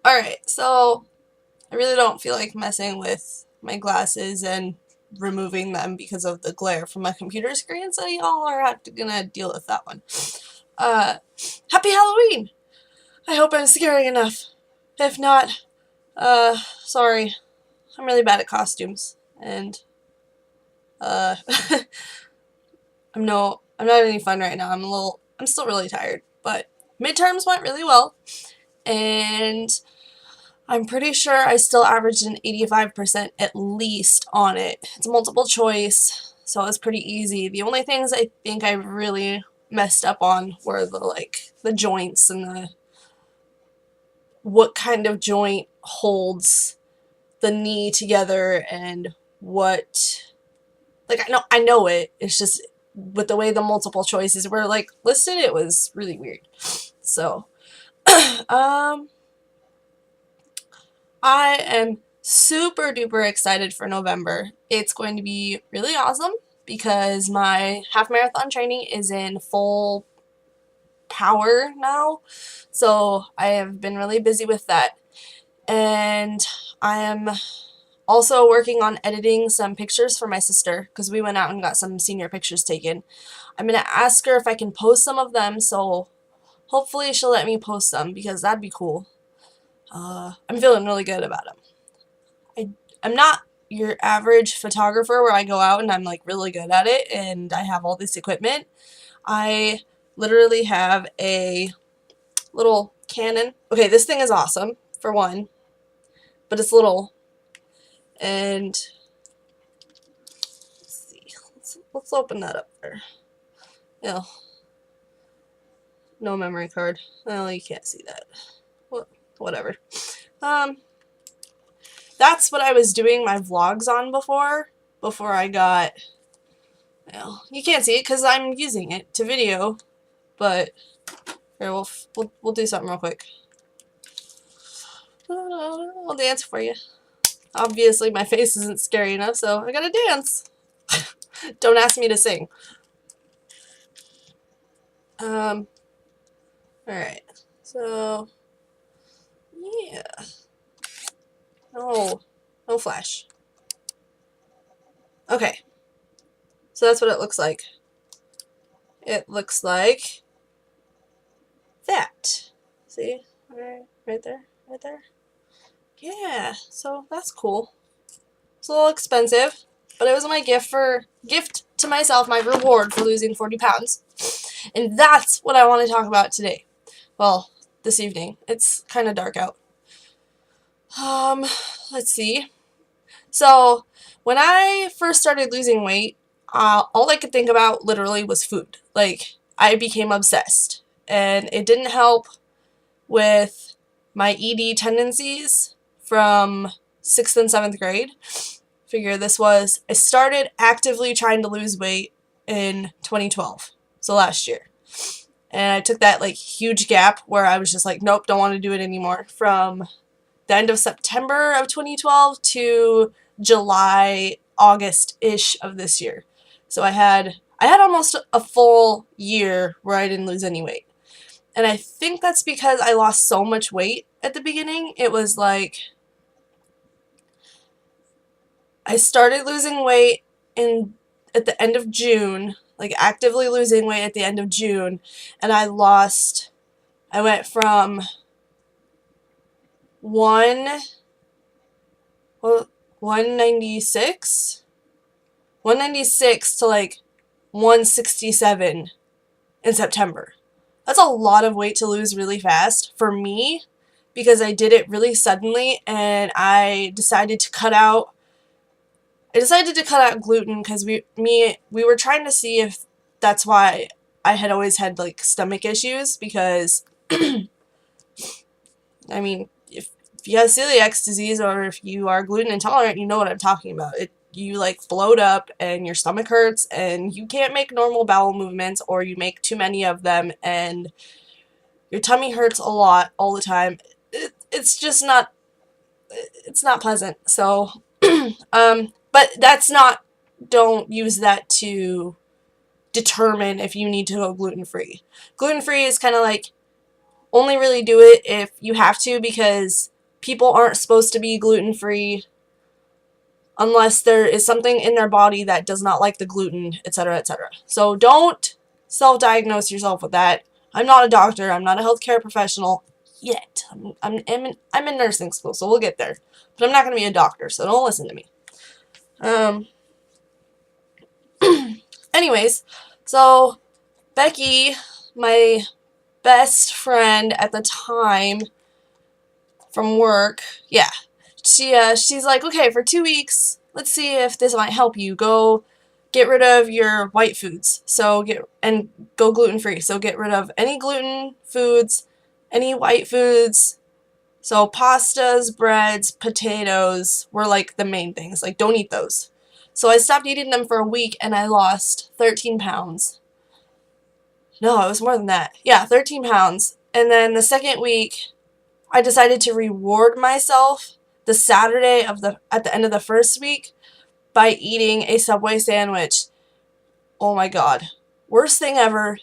Alright, so I really don't feel like messing with my glasses and removing them because of the glare from my computer screen, so y'all are gonna deal with that one. Uh, Happy Halloween! I hope I'm scary enough. If not, sorry. I'm really bad at costumes, and, uh, I'm not any fun right now. I'm still really tired, but midterms went really well, and I'm pretty sure I still averaged an 85% at least on it. It's multiple choice, so it's pretty easy. The only things I think I really messed up on were the joints and what kind of joint holds the knee together and what, like, I know it. It's just with the way the multiple choices were listed, it was really weird. So, um I am super duper excited for November. It's going to be really awesome because my half marathon training is in full power now. So I have been really busy with that. And I am also working on editing some pictures for my sister because we went out and got some senior pictures taken. I'm going to ask her if I can post some of them, so hopefully she'll let me post them because that'd be cool. I'm feeling really good about them. I'm not your average photographer where I go out and I'm like really good at it and I have all this equipment. I literally have a little Canon. Okay, this thing is awesome, for one, but it's little. And let's see, let's open that up there. Yeah, no memory card. Well, you can't see that. Whatever. That's what I was doing my vlogs on before I got, well, you can't see it because I'm using it to video, but here, we'll do something real quick. I'll dance for you. Obviously my face isn't scary enough, so I gotta dance. Don't ask me to sing. Alright, so yeah. No flash. Okay, so that's what it looks like. It looks like that. See? Right there? Right there? Yeah, so that's cool. It's a little expensive, but it was my gift to myself, my reward for losing 40 pounds. And that's what I want to talk about today. Well, this evening. It's kind of dark out. Let's see. So, when I first started losing weight, all I could think about literally was food. Like, I became obsessed. And it didn't help with my ED tendencies from 6th and 7th grade. Figure this was, I started actively trying to lose weight in 2012, so last year. And I took that like huge gap where I was just like, nope, don't want to do it anymore, from the end of September of 2012 to July, August-ish of this year. So I had almost a full year where I didn't lose any weight. And I think that's because I lost so much weight at the beginning. It was like I started losing weight at the end of June, like actively losing weight at the end of June, and I went from 196 to like 167 in September. That's a lot of weight to lose really fast for me because I did it really suddenly, and I decided to cut out gluten because we were trying to see if that's why I had always had like stomach issues, because I mean, if you have celiac disease or if you are gluten intolerant, you know what I'm talking about. You like bloat up and your stomach hurts and you can't make normal bowel movements, or you make too many of them and your tummy hurts a lot all the time. It's just not, it's not pleasant. So but that's not, don't use that to determine if you need to go gluten-free. Gluten-free is kind of like only really do it if you have to, because people aren't supposed to be gluten-free unless there is something in their body that does not like the gluten, etc., etc. So don't self-diagnose yourself with that. I'm not a doctor. I'm not a healthcare professional yet. I'm in nursing school, so we'll get there. But I'm not going to be a doctor, so don't listen to me. Anyways, so Becky, my best friend at the time from work, yeah, she's like, okay, for 2 weeks, let's see if this might help you. Go get rid of your white foods. So go gluten-free. So get rid of any gluten foods, any white foods. So pastas, breads, potatoes were like the main things. Like, don't eat those. So I stopped eating them for a week and I lost 13 pounds. No, it was more than that. Yeah, 13 pounds. And then the second week, I decided to reward myself the Saturday at the end of the first week by eating a Subway sandwich. Oh my god. Worst thing ever.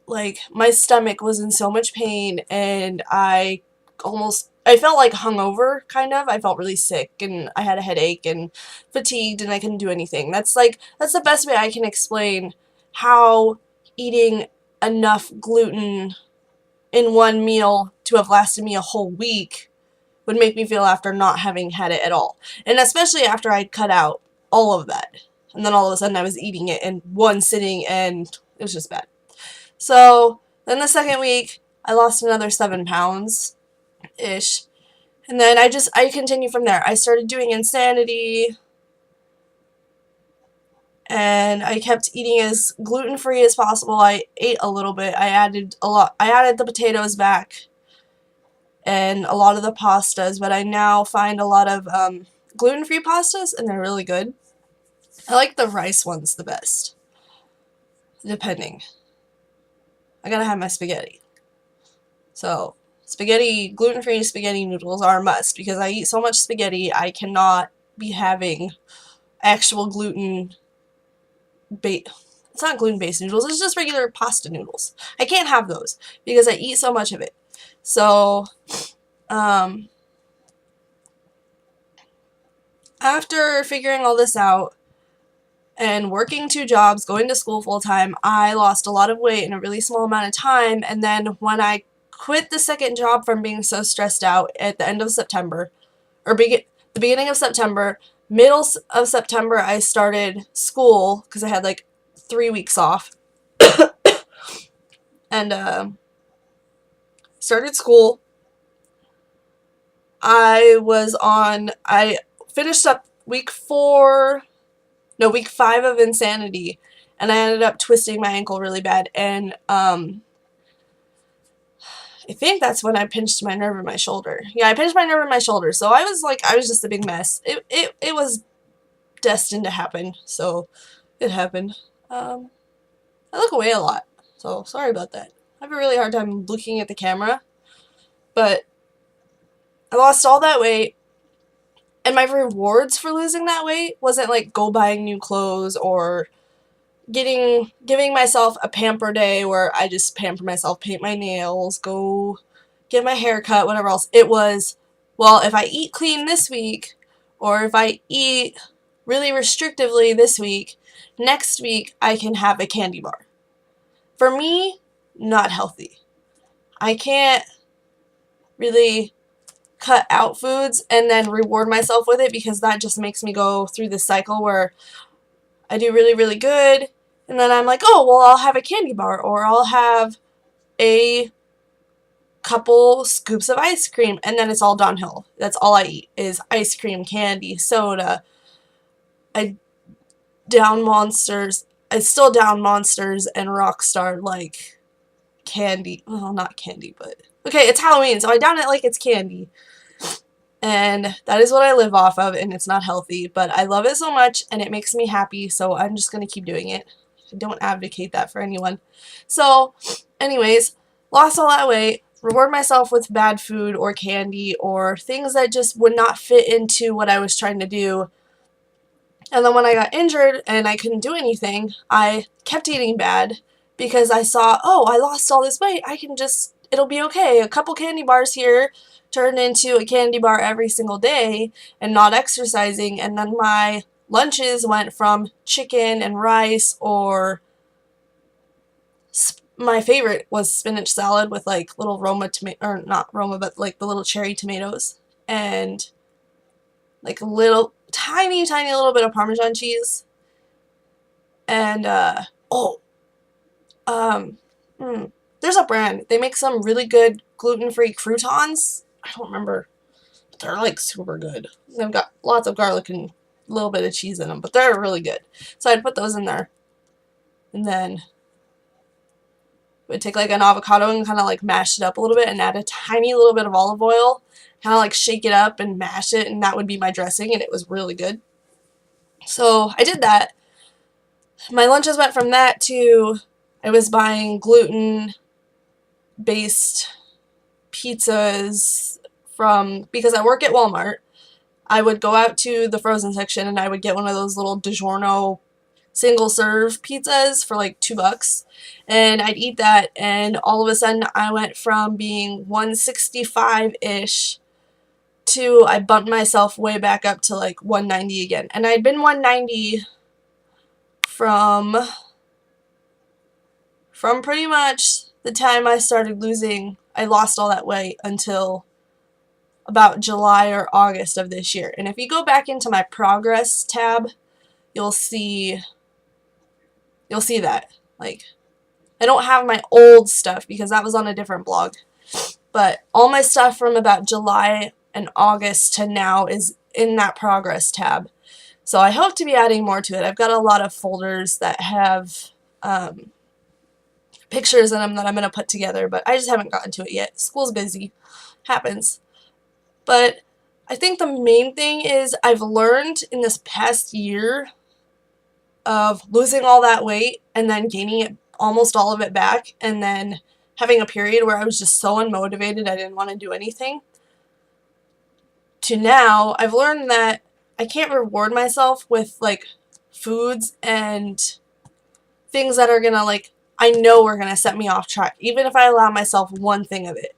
My stomach was in so much pain, and I felt like hungover, kind of. I felt really sick, and I had a headache, and fatigued, and I couldn't do anything. That's the best way I can explain how eating enough gluten in one meal to have lasted me a whole week would make me feel after not having had it at all. And especially after I'd cut out all of that. And then all of a sudden I was eating it in one sitting, and it was just bad. So then the second week, I lost another 7 pounds-ish. And then I continued from there. I started doing Insanity, and I kept eating as gluten-free as possible. I ate a little bit. I added the potatoes back and a lot of the pastas, but I now find a lot of gluten-free pastas, and they're really good. I like the rice ones the best, depending. I gotta have my spaghetti. So, gluten-free spaghetti noodles are a must, because I eat so much spaghetti, I cannot be having actual it's not gluten-based noodles, it's just regular pasta noodles. I can't have those, because I eat so much of it. So, after figuring all this out, and working 2 jobs, going to school full-time, I lost a lot of weight in a really small amount of time. And then when I quit the second job from being so stressed out at the end of September, or the beginning of September, middle of September, I started school, because I had like 3 weeks off. And started school. I finished up week 5 of Insanity, and I ended up twisting my ankle really bad, and I think that's when I pinched my nerve in my shoulder. Yeah, I pinched my nerve in my shoulder, so I was just a big mess. It was destined to happen, so it happened. I look away a lot, so sorry about that. I have a really hard time looking at the camera, but I lost all that weight. And my rewards for losing that weight wasn't like go buying new clothes or giving myself a pamper day where I just pamper myself, paint my nails, go get my hair cut, whatever else. It was, well, if I eat clean this week, or if I eat really restrictively this week, next week I can have a candy bar. For me, not healthy. I can't really cut out foods and then reward myself with it, because that just makes me go through this cycle where I do really, really good, and then I'm like, oh, well, I'll have a candy bar, or I'll have a couple scoops of ice cream, and then it's all downhill. That's all I eat is ice cream, candy, soda. I still down Monsters and Rockstar like candy. Well, not candy, but okay, it's Halloween, so I down it like it's candy. And that is what I live off of, and it's not healthy, but I love it so much, and it makes me happy, so I'm just going to keep doing it. I don't advocate that for anyone. So, anyways, lost all that weight, reward myself with bad food or candy or things that just would not fit into what I was trying to do. And then when I got injured and I couldn't do anything, I kept eating bad, because I saw, oh, I lost all this weight, it'll be okay. A couple candy bars here turned into a candy bar every single day and not exercising, and then my lunches went from chicken and rice, or my favorite was spinach salad with like little Roma tomato, or not Roma, but like the little cherry tomatoes, and like a little tiny little bit of Parmesan cheese, and um, there's a brand. They make some really good gluten-free croutons. I don't remember, but they're like super good. They've got lots of garlic and a little bit of cheese in them, but they're really good. So I'd put those in there, and then would take like an avocado and kind of like mash it up a little bit and add a tiny little bit of olive oil, kind of like shake it up and mash it, and that would be my dressing, and it was really good. So I did that. My lunches went from that to I was buying gluten-based pizzas because I work at Walmart. I would go out to the frozen section and I would get one of those little DiGiorno single serve pizzas for like $2, and I'd eat that, and all of a sudden I went from being 165-ish to I bumped myself way back up to like 190 again, and I'd been 190 from pretty much the time I started losing, I lost all that weight until about July or August of this year. And if you go back into my progress tab, you'll see that. Like, I don't have my old stuff because that was on a different blog, but all my stuff from about July and August to now is in that progress tab. So I hope to be adding more to it. I've got a lot of folders that have pictures in them that I'm going to put together, but I just haven't gotten to it yet. School's busy. Happens. But I think the main thing is I've learned in this past year of losing all that weight and then gaining it, almost all of it back, and then having a period where I was just so unmotivated I didn't want to do anything, to now I've learned that I can't reward myself with like foods and things that are gonna, like, I know are gonna set me off track. Even if I allow myself one thing of it,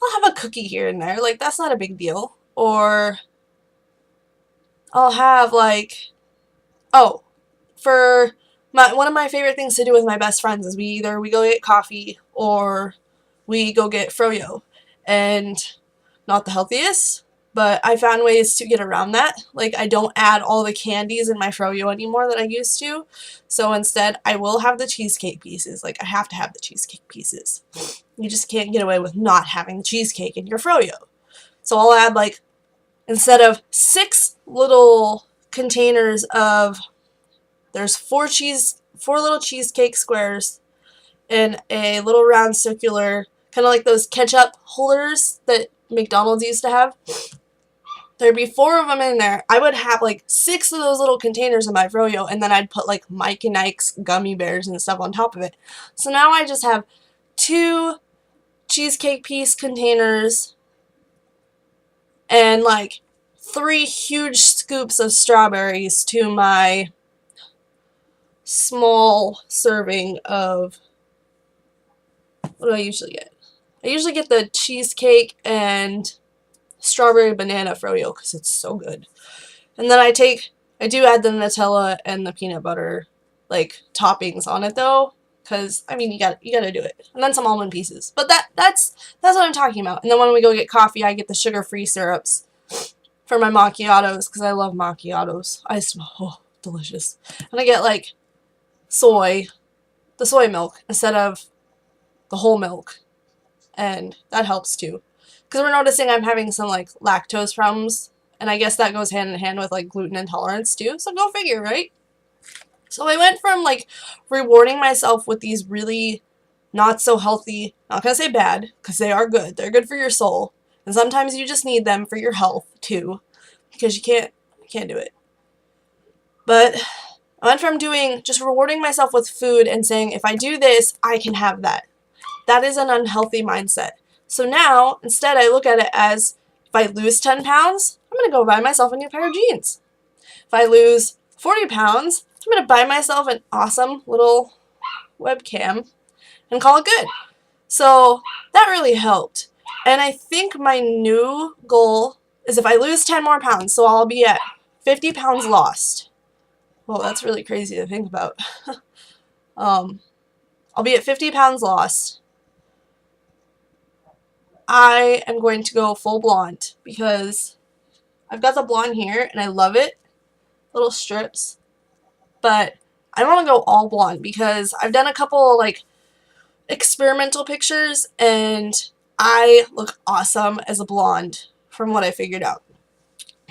I'll have a cookie here and there, like that's not a big deal. Or I'll have like, oh, for one of my favorite things to do with my best friends is we go get coffee or we go get froyo, and not the healthiest, but I found ways to get around that. Like, I don't add all the candies in my froyo anymore that I used to. So instead, I will have the cheesecake pieces. Like, I have to have the cheesecake pieces. You just can't get away with not having the cheesecake in your froyo. So I'll add, like, instead of 6 little containers of, there's 4 little cheesecake squares in a little round circular, kind of like those ketchup holders that McDonald's used to have. There'd be 4 of them in there. I would have like 6 of those little containers in my froyo, and then I'd put like Mike and Ike's gummy bears and stuff on top of it. So now I just have 2 cheesecake piece containers and like 3 huge scoops of strawberries to my small serving of, what do I usually get? I usually get the cheesecake and strawberry banana froyo because it's so good. And then I do add the Nutella and the peanut butter like toppings on it though, because I mean you gotta do it. And then some almond pieces. But that's what I'm talking about. And then when we go get coffee, I get the sugar-free syrups for my macchiatos because I love macchiatos. I smell delicious. And I get like the soy milk instead of the whole milk, and that helps too. Because we're noticing I'm having some like lactose problems, and I guess that goes hand in hand with like gluten intolerance too, so go figure, right? So I went from like rewarding myself with these really not so healthy, not gonna say bad, because they are good, they're good for your soul, and sometimes you just need them for your health too, because you can't do it. But I went from doing just rewarding myself with food and saying if I do this, I can have that. That is an unhealthy mindset. So now, instead, I look at it as, if I lose 10 pounds, I'm going to go buy myself a new pair of jeans. If I lose 40 pounds, I'm going to buy myself an awesome little webcam and call it good. So that really helped. And I think my new goal is if I lose 10 more pounds, so I'll be at 50 pounds lost. Well, that's really crazy to think about. I'll be at 50 pounds lost. I am going to go full blonde because I've got the blonde here and I love it. Little strips. But I want to go all blonde because I've done a couple like experimental pictures and I look awesome as a blonde from what I figured out.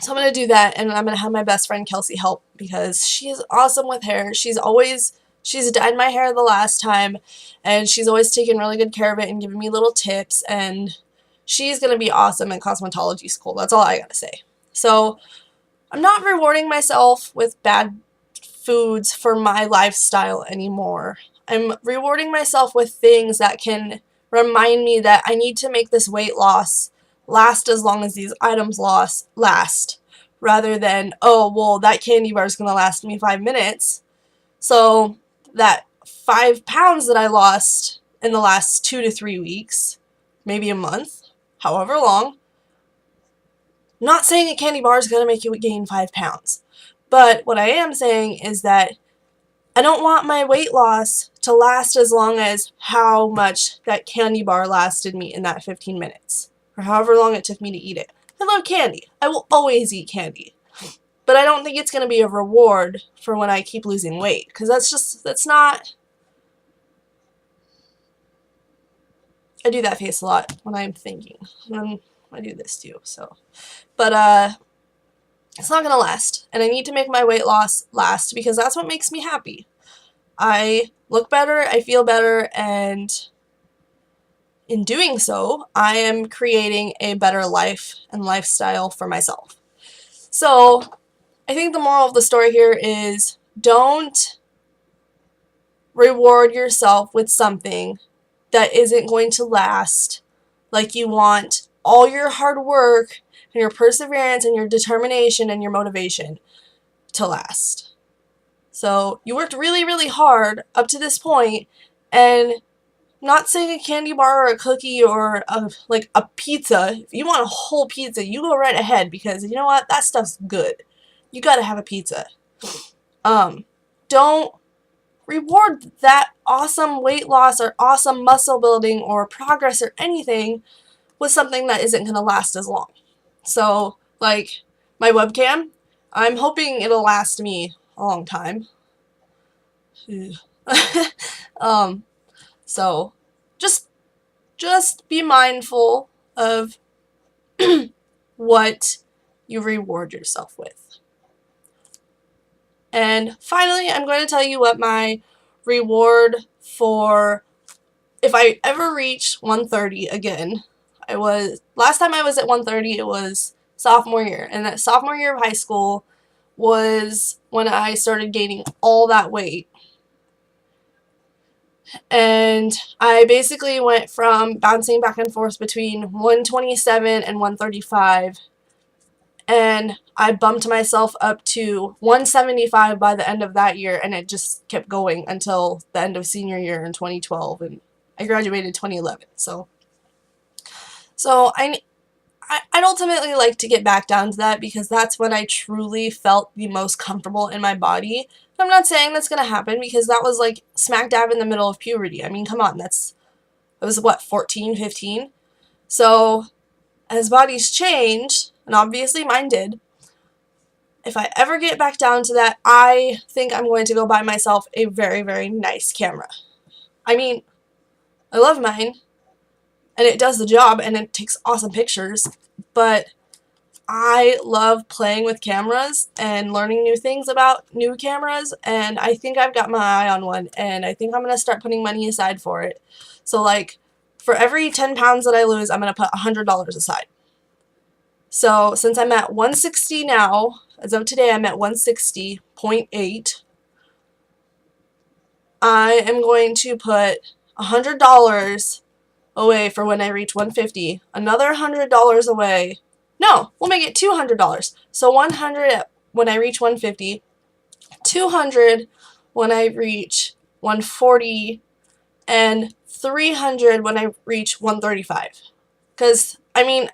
So I'm going to do that, and I'm going to have my best friend Kelsey help because she is awesome with hair. She's dyed my hair the last time, and she's always taken really good care of it and given me little tips, and she's going to be awesome in cosmetology school. That's all I got to say. So I'm not rewarding myself with bad foods for my lifestyle anymore. I'm rewarding myself with things that can remind me that I need to make this weight loss last as long as these items last, rather than, oh, well, that candy bar is going to last me 5 minutes. So that 5 pounds that I lost in the last 2 to 3 weeks, maybe a month, however long, not saying a candy bar is going to make you gain 5 pounds. But what I am saying is that I don't want my weight loss to last as long as how much that candy bar lasted me in that 15 minutes. Or however long it took me to eat it. I love candy. I will always eat candy. But I don't think it's going to be a reward for when I keep losing weight. Because that's not... I do that face a lot when I'm thinking. And I do this too, so... But, it's not going to last. And I need to make my weight loss last because that's what makes me happy. I look better, I feel better, and in doing so, I am creating a better life and lifestyle for myself. So, I think the moral of the story here is don't reward yourself with something that isn't going to last like you want all your hard work and your perseverance and your determination and your motivation to last. So, you worked really, really hard up to this point, and not saying a candy bar or a cookie or a pizza. If you want a whole pizza, you go right ahead because you know what? That stuff's good. You gotta have a pizza. Don't reward that awesome weight loss or awesome muscle building or progress or anything with something that isn't gonna last as long. So, like my webcam, I'm hoping it'll last me a long time. So, just be mindful of what you reward yourself with. And finally, I'm going to tell you what my reward for if I ever reach 130 again. Last time I was at 130, it was sophomore year. And that sophomore year of high school was when I started gaining all that weight. And I basically went from bouncing back and forth between 127 and 135, and I bumped myself up to 175 by the end of that year, and it just kept going until the end of senior year in 2012, and I graduated 2011. So I'd ultimately like to get back down to that because that's when I truly felt the most comfortable in my body. I'm not saying that's going to happen because that was like smack dab in the middle of puberty. I mean, come on, it was what, 14, 15? So as bodies change, and obviously mine did, if I ever get back down to that, I think I'm going to go buy myself a very, very nice camera. I mean, I love mine, and it does the job, and it takes awesome pictures, but I love playing with cameras and learning new things about new cameras, and I think I've got my eye on one, and I think I'm going to start putting money aside for it. So, like, for every 10 pounds that I lose, I'm going to put $100 aside. So, since I'm at 160 now, as of today, I'm at 160.8. I am going to put $100 away for when I reach 150. Another $100 away. No, we'll make it $200. So $100 when I reach 150, $200 when I reach 140, and 300 when I reach 135. Because, I mean,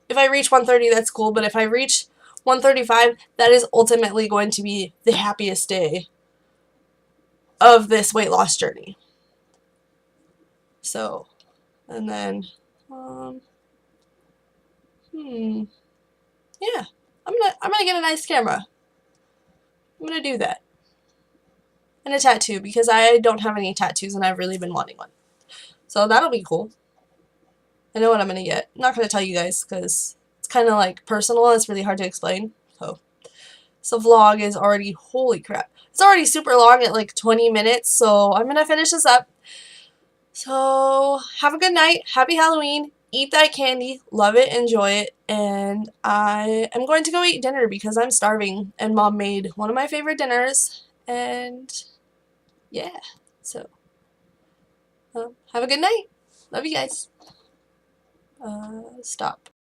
if I reach 130, that's cool, but if I reach 135, that is ultimately going to be the happiest day of this weight loss journey. So, and then, yeah, I'm gonna get a nice camera. I'm gonna do that. And a tattoo, because I don't have any tattoos and I've really been wanting one. So that'll be cool. I know what I'm gonna get. I'm not gonna tell you guys because it's kind of like personal. It's really hard to explain. So vlog is already, holy crap. It's already super long at like 20 minutes. So I'm gonna finish this up. So have a good night. Happy Halloween. Eat that candy. Love it. Enjoy it. And I am going to go eat dinner because I'm starving. And Mom made one of my favorite dinners. And yeah. So have a good night. Love you guys. Stop.